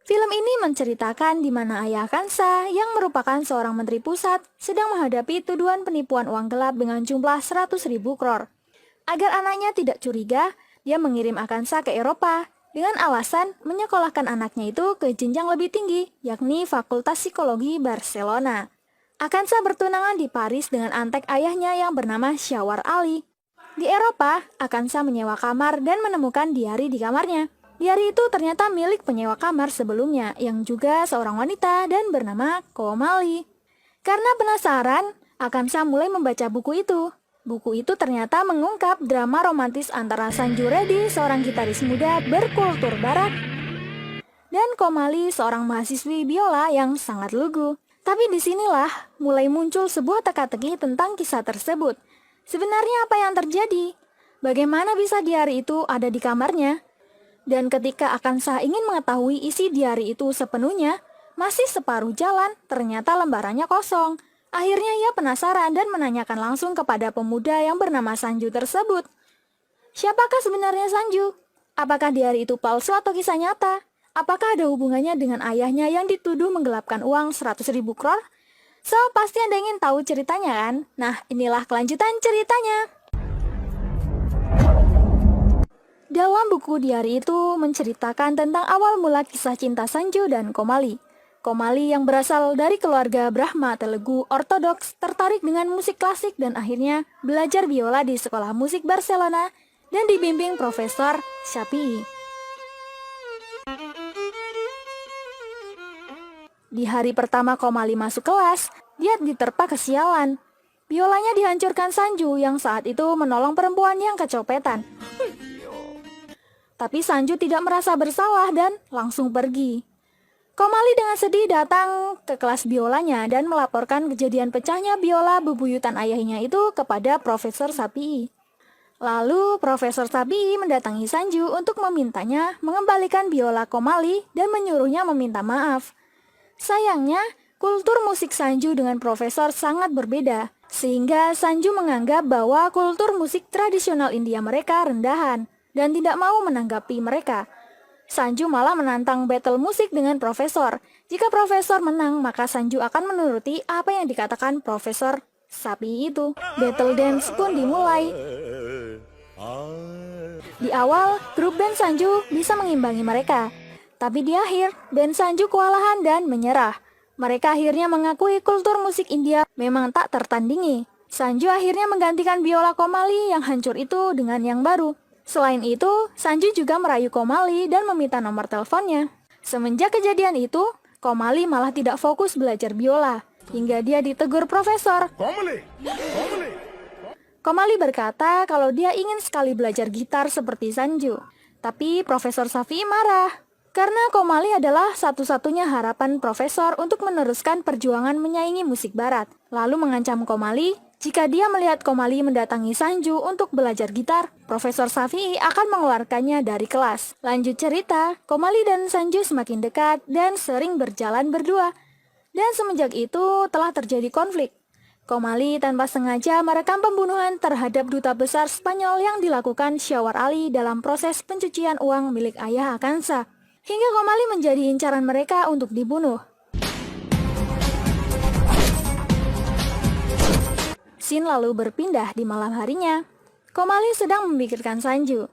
Film ini menceritakan di mana ayah Kansa yang merupakan seorang menteri pusat sedang menghadapi tuduhan penipuan uang gelap dengan jumlah 100.000 crore. Agar anaknya tidak curiga, dia mengirim Akansa ke Eropa dengan alasan menyekolahkan anaknya itu ke jenjang lebih tinggi, yakni Fakultas Psikologi Barcelona. Akansa bertunangan di Paris dengan antek ayahnya yang bernama Syawar Ali. Di Eropa, Akansa menyewa kamar dan menemukan diari di kamarnya. Diari itu ternyata milik penyewa kamar sebelumnya, yang juga seorang wanita dan bernama Komali. Karena penasaran, Akansa mulai membaca buku itu. Buku itu ternyata mengungkap drama romantis antara Sanju Reddy, seorang gitaris muda berkultur barat, dan Komali, seorang mahasiswi biola yang sangat lugu. Tapi disinilah mulai muncul sebuah teka-teki tentang kisah tersebut. Sebenarnya apa yang terjadi? Bagaimana bisa diari itu ada di kamarnya? Dan ketika Akansa ingin mengetahui isi diari itu sepenuhnya, masih separuh jalan, ternyata lembarannya kosong. Akhirnya ia penasaran dan menanyakan langsung kepada pemuda yang bernama Sanju tersebut. Siapakah sebenarnya Sanju? Apakah diari itu palsu atau kisah nyata? Apakah ada hubungannya dengan ayahnya yang dituduh menggelapkan uang 100.000 crore? So, pasti Anda ingin tahu ceritanya kan? Nah, inilah kelanjutan ceritanya. Dalam buku diari itu menceritakan tentang awal mula kisah cinta Sanju dan Komali. Komali yang berasal dari keluarga Brahma Telugu Ortodoks tertarik dengan musik klasik dan akhirnya belajar biola di sekolah musik Barcelona dan dibimbing Profesor Shafii. Di hari pertama Komali masuk kelas, dia diterpa kesialan. Biolanya dihancurkan Sanju yang saat itu menolong perempuan yang kecopetan. Tapi Sanju tidak merasa bersalah dan langsung pergi. Komali dengan sedih datang ke kelas biolanya dan melaporkan kejadian pecahnya biola bebuyutan ayahnya itu kepada Profesor Shafii. Lalu Profesor Shafii mendatangi Sanju untuk memintanya mengembalikan biola Komali dan menyuruhnya meminta maaf. Sayangnya, kultur musik Sanju dengan Profesor sangat berbeda, sehingga Sanju menganggap bahwa kultur musik tradisional India mereka rendahan dan tidak mau menanggapi mereka. Sanju malah menantang battle musik dengan Profesor. Jika Profesor menang, maka Sanju akan menuruti apa yang dikatakan Profesor Shafii itu. Battle dance pun dimulai. Di awal, grup band Sanju bisa mengimbangi mereka. Tapi di akhir, band Sanju kewalahan dan menyerah. Mereka akhirnya mengakui kultur musik India memang tak tertandingi. Sanju akhirnya menggantikan biola Komali yang hancur itu dengan yang baru. Selain itu, Sanju juga merayu Komali dan meminta nomor teleponnya. Semenjak kejadian itu, Komali malah tidak fokus belajar biola, hingga dia ditegur Profesor. Komali berkata kalau dia ingin sekali belajar gitar seperti Sanju. Tapi Profesor Shafii marah, karena Komali adalah satu-satunya harapan Profesor untuk meneruskan perjuangan menyaingi musik barat. Lalu mengancam Komali, jika dia melihat Komali mendatangi Sanju untuk belajar gitar, Profesor Shafii akan mengeluarkannya dari kelas. Lanjut cerita, Komali dan Sanju semakin dekat dan sering berjalan berdua. Dan semenjak itu telah terjadi konflik. Komali tanpa sengaja merekam pembunuhan terhadap duta besar Spanyol yang dilakukan Syawar Ali dalam proses pencucian uang milik ayah Akansa. Hingga Komali menjadi incaran mereka untuk dibunuh. Scene lalu berpindah di malam harinya. Komali sedang memikirkan Sanju.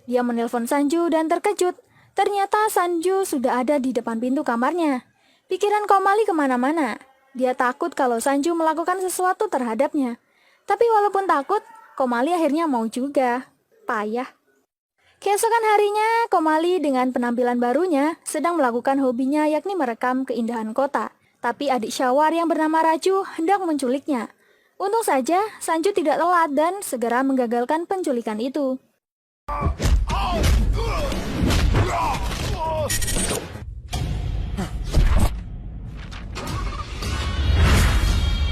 Dia menelpon Sanju dan terkejut. Ternyata Sanju sudah ada di depan pintu kamarnya. Pikiran Komali kemana-mana. Dia takut kalau Sanju melakukan sesuatu terhadapnya. Tapi walaupun takut, Komali akhirnya mau juga. Payah. Keesokan harinya, Komali dengan penampilan barunya sedang melakukan hobinya yakni merekam keindahan kota. Tapi adik Syawar yang bernama Raju hendak menculiknya. Untung saja, Sanju tidak telat dan segera menggagalkan penculikan itu.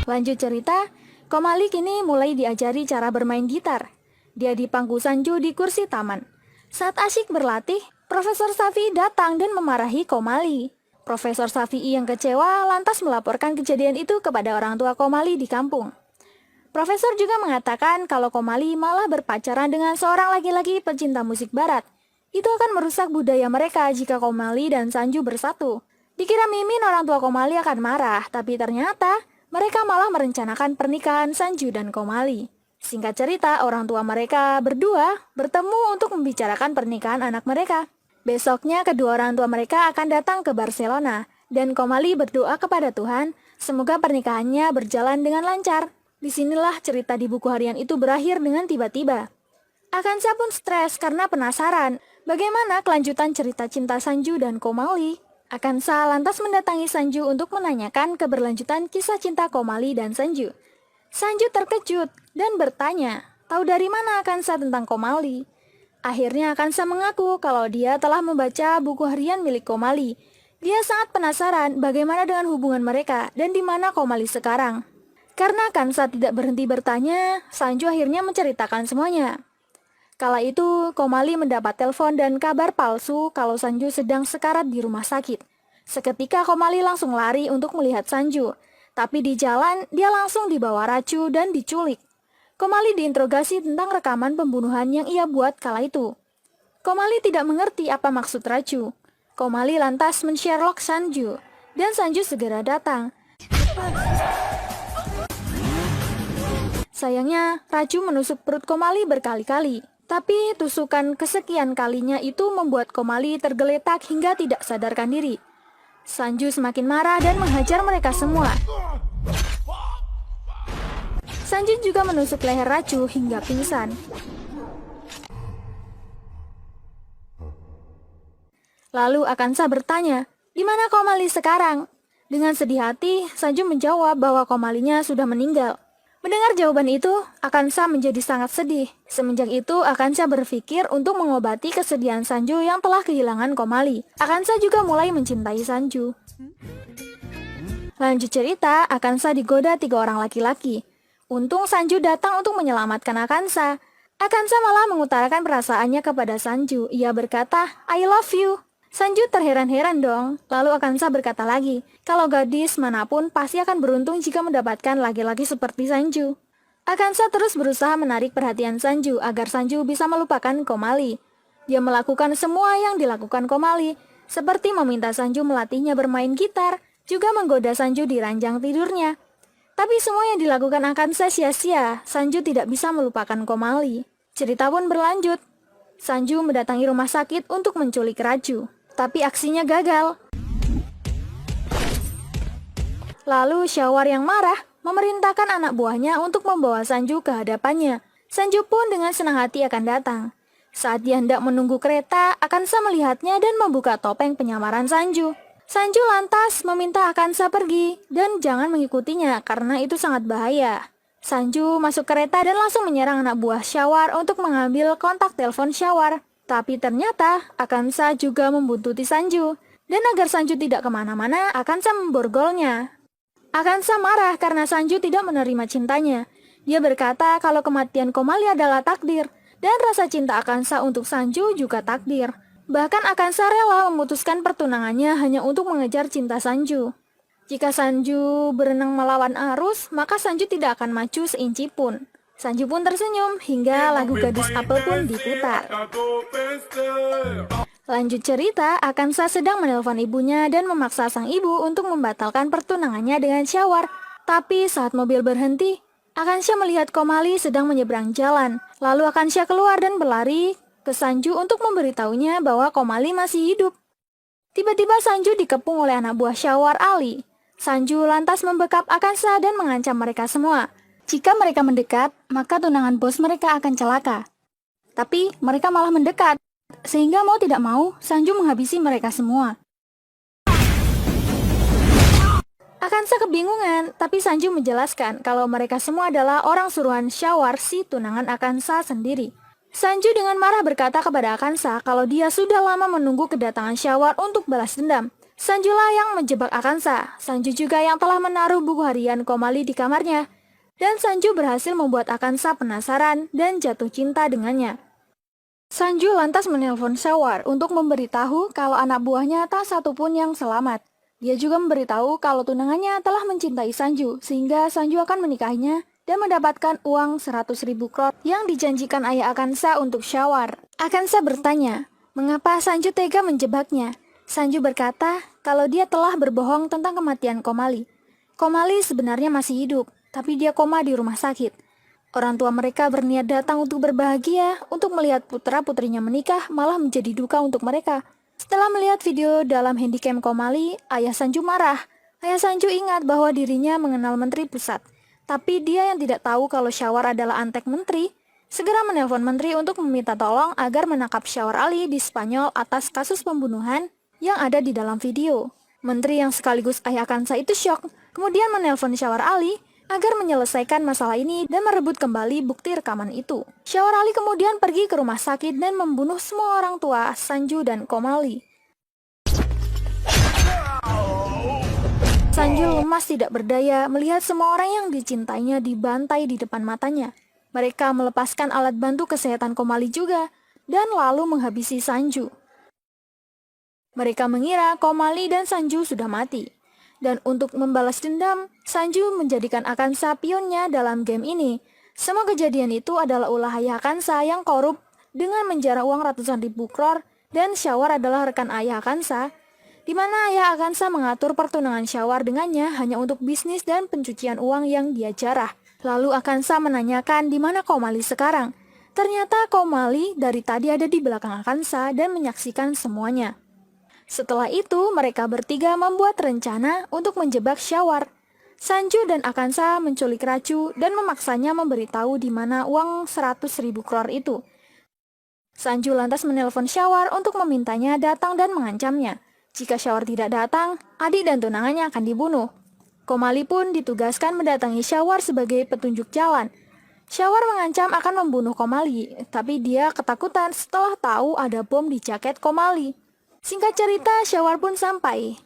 Lanjut cerita, Komali kini mulai diajari cara bermain gitar. Dia dipangku Sanju di kursi taman. Saat asyik berlatih, Profesor Shafii datang dan memarahi Komali. Profesor Shafii yang kecewa lantas melaporkan kejadian itu kepada orang tua Komali di kampung. Profesor juga mengatakan kalau Komali malah berpacaran dengan seorang laki-laki pecinta musik barat. Itu akan merusak budaya mereka jika Komali dan Sanju bersatu. Dikira Mimin orang tua Komali akan marah, tapi ternyata mereka malah merencanakan pernikahan Sanju dan Komali. Singkat cerita, orang tua mereka berdua bertemu untuk membicarakan pernikahan anak mereka. Besoknya kedua orang tua mereka akan datang ke Barcelona, dan Komali berdoa kepada Tuhan, semoga pernikahannya berjalan dengan lancar. Disinilah cerita di buku harian itu berakhir dengan tiba-tiba. Akansa pun stres karena penasaran bagaimana kelanjutan cerita cinta Sanju dan Komali. Akansa lantas mendatangi Sanju untuk menanyakan keberlanjutan kisah cinta Komali dan Sanju. Sanju terkejut dan bertanya, tahu dari mana Akansa tentang Komali? Akhirnya Akansa mengaku kalau dia telah membaca buku harian milik Komali. Dia sangat penasaran bagaimana dengan hubungan mereka dan di mana Komali sekarang. Karena Akansa tidak berhenti bertanya, Sanju akhirnya menceritakan semuanya. Kala itu, Komali mendapat telepon dan kabar palsu kalau Sanju sedang sekarat di rumah sakit. Seketika Komali langsung lari untuk melihat Sanju, tapi di jalan dia langsung dibawa Racu dan diculik. Komali diinterogasi tentang rekaman pembunuhan yang ia buat kala itu. Komali tidak mengerti apa maksud Racu. Komali lantas men-Sherlock Sanju, dan Sanju segera datang. Sayangnya, Racu menusuk perut Komali berkali-kali. Tapi tusukan kesekian kalinya itu membuat Komali tergeletak hingga tidak sadarkan diri. Sanju semakin marah dan menghajar mereka semua. Sanju juga menusuk leher Racu hingga pingsan. Lalu Akansa bertanya, "Di mana Komali sekarang?" Dengan sedih hati, Sanju menjawab bahwa Komalinya sudah meninggal. Mendengar jawaban itu, Akansa menjadi sangat sedih. Semenjak itu, Akansa berpikir untuk mengobati kesedihan Sanju yang telah kehilangan Komali. Akansa juga mulai mencintai Sanju. Lanjut cerita, Akansa digoda 3 orang laki-laki. Untung Sanju datang untuk menyelamatkan Akansa. Akansa malah mengutarakan perasaannya kepada Sanju. Ia berkata, "I love you." Sanju terheran-heran dong. Lalu Akansa berkata lagi, kalau gadis manapun pasti akan beruntung jika mendapatkan laki-laki seperti Sanju. Akansa terus berusaha menarik perhatian Sanju agar Sanju bisa melupakan Komali. Dia melakukan semua yang dilakukan Komali, seperti meminta Sanju melatihnya bermain gitar, juga menggoda Sanju di ranjang tidurnya. Tapi semua yang dilakukan Akansa sia-sia, Sanju tidak bisa melupakan Komali. Cerita pun berlanjut. Sanju mendatangi rumah sakit untuk menculik Raju. Tapi aksinya gagal. Lalu Syawar yang marah memerintahkan anak buahnya untuk membawa Sanju ke hadapannya. Sanju pun dengan senang hati akan datang. Saat dia hendak menunggu kereta, Akansa melihatnya dan membuka topeng penyamaran Sanju. Sanju lantas meminta Akansa pergi dan jangan mengikutinya karena itu sangat bahaya. Sanju masuk kereta dan langsung menyerang anak buah Syawar untuk mengambil kontak telepon Syawar. Tapi ternyata Akansa juga membuntuti Sanju. Dan agar Sanju tidak kemana-mana, Akansa memborgolnya. Akansa marah karena Sanju tidak menerima cintanya. Dia berkata kalau kematian Komali adalah takdir. Dan rasa cinta Akansa untuk Sanju juga takdir. Bahkan Akansa rela memutuskan pertunangannya hanya untuk mengejar cinta Sanju. Jika Sanju berenang melawan arus, maka Sanju tidak akan maju seinci pun. Sanju pun tersenyum hingga lagu Gadis Apel pun diputar. Lanjut cerita, Akansa sedang menelpon ibunya dan memaksa sang ibu untuk membatalkan pertunangannya dengan Syawar. Tapi saat mobil berhenti, Akansa melihat Komali sedang menyeberang jalan. Lalu Akansa keluar dan berlari ke Sanju untuk memberitahunya bahwa Komali masih hidup. Tiba-tiba Sanju dikepung oleh anak buah Syawar, Ali. Sanju lantas membekap Akansa dan mengancam mereka semua. Jika mereka mendekat, maka tunangan bos mereka akan celaka. Tapi mereka malah mendekat, sehingga mau tidak mau, Sanju menghabisi mereka semua. Akansa kebingungan, tapi Sanju menjelaskan kalau mereka semua adalah orang suruhan Syawar, si tunangan Akansa sendiri. Sanju dengan marah berkata kepada Akansa kalau dia sudah lama menunggu kedatangan Syawar untuk balas dendam. Sanjulah yang menjebak Akansa. Sanju juga yang telah menaruh buku harian Komali di kamarnya. Dan Sanju berhasil membuat Akansa penasaran dan jatuh cinta dengannya. Sanju lantas menelpon Syawar untuk memberitahu kalau anak buahnya tak satu pun yang selamat. Dia juga memberitahu kalau tunangannya telah mencintai Sanju, sehingga Sanju akan menikahinya dan mendapatkan uang 100.000 kror yang dijanjikan ayah Akansa untuk Syawar. Akansa bertanya, Mengapa Sanju tega menjebaknya? Sanju berkata kalau dia telah berbohong tentang kematian Komali. Komali sebenarnya masih hidup, tapi dia koma di rumah sakit. Orang tua mereka berniat datang untuk berbahagia, untuk melihat putra-putrinya menikah malah menjadi duka untuk mereka. Setelah melihat video dalam handycam Komali, ayah Sanju marah. Ayah Sanju ingat bahwa dirinya mengenal menteri pusat. Tapi dia yang tidak tahu kalau Syawar adalah antek menteri, segera menelpon menteri untuk meminta tolong agar menangkap Syawar Ali di Spanyol atas kasus pembunuhan yang ada di dalam video. Menteri yang sekaligus ayah Kansa itu syok, kemudian menelpon Syawar Ali agar menyelesaikan masalah ini dan merebut kembali bukti rekaman itu. Syawar Ali kemudian pergi ke rumah sakit dan membunuh semua orang tua Sanju dan Komali. Sanju lemas tidak berdaya melihat semua orang yang dicintainya dibantai di depan matanya. Mereka melepaskan alat bantu kesehatan Komali juga dan lalu menghabisi Sanju. Mereka mengira Komali dan Sanju sudah mati. Dan untuk membalas dendam, Sanju menjadikan Akansa pionnya dalam game ini. Semua kejadian itu adalah ulah ayah Akansa yang korup dengan menjarah uang ratusan ribu crore, dan Syawar adalah rekan ayah Akansa, di mana ayah Akansa mengatur pertunangan Syawar dengannya hanya untuk bisnis dan pencucian uang yang dia jarah. Lalu Akansa menanyakan di mana Komali sekarang. Ternyata Komali dari tadi ada di belakang Akansa dan menyaksikan semuanya. Setelah itu, mereka bertiga membuat rencana untuk menjebak Syawar. Sanju dan Akansa menculik Racu dan memaksanya memberitahu di mana uang 100.000 crore itu. Sanju lantas menelpon Syawar untuk memintanya datang dan mengancamnya. Jika Syawar tidak datang, adik dan tunangannya akan dibunuh. Komali pun ditugaskan mendatangi Syawar sebagai petunjuk jalan. Syawar mengancam akan membunuh Komali, tapi dia ketakutan setelah tahu ada bom di jaket Komali. Singkat cerita, Syawar pun sampai.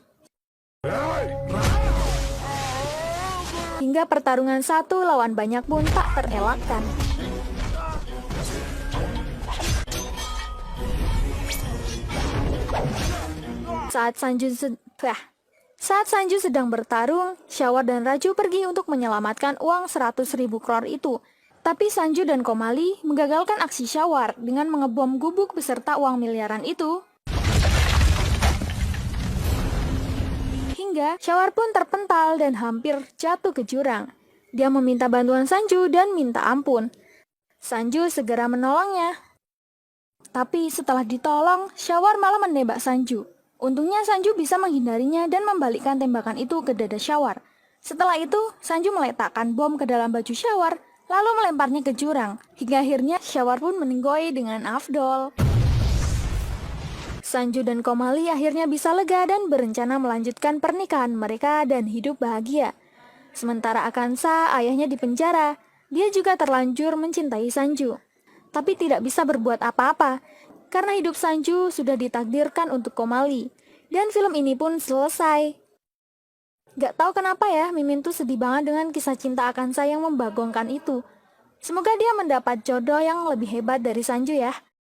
Hingga pertarungan satu lawan banyak pun tak terelakkan. Saat Sanju sedang bertarung, Syawar dan Raju pergi untuk menyelamatkan uang 100.000 crore itu. Tapi Sanju dan Komali menggagalkan aksi Syawar dengan mengebom gubuk beserta uang miliaran itu. Hingga Syawar pun terpental dan hampir jatuh ke jurang. Dia meminta bantuan Sanju dan minta ampun. Sanju segera menolongnya. Tapi setelah ditolong, Syawar malah menembak Sanju. Untungnya Sanju bisa menghindarinya dan membalikkan tembakan itu ke dada Syawar. Setelah itu, Sanju meletakkan bom ke dalam baju Syawar, lalu melemparnya ke jurang. Hingga akhirnya Syawar pun meninggoy dengan afdol. Sanju dan Komali akhirnya bisa lega dan berencana melanjutkan pernikahan mereka dan hidup bahagia. Sementara Akansa, ayahnya dipenjara, dia juga terlanjur mencintai Sanju. Tapi tidak bisa berbuat apa-apa, karena hidup Sanju sudah ditakdirkan untuk Komali. Dan film ini pun selesai. Gak tahu kenapa ya, Mimin tuh sedih banget dengan kisah cinta Akansa yang membagongkan itu. Semoga dia mendapat jodoh yang lebih hebat dari Sanju ya.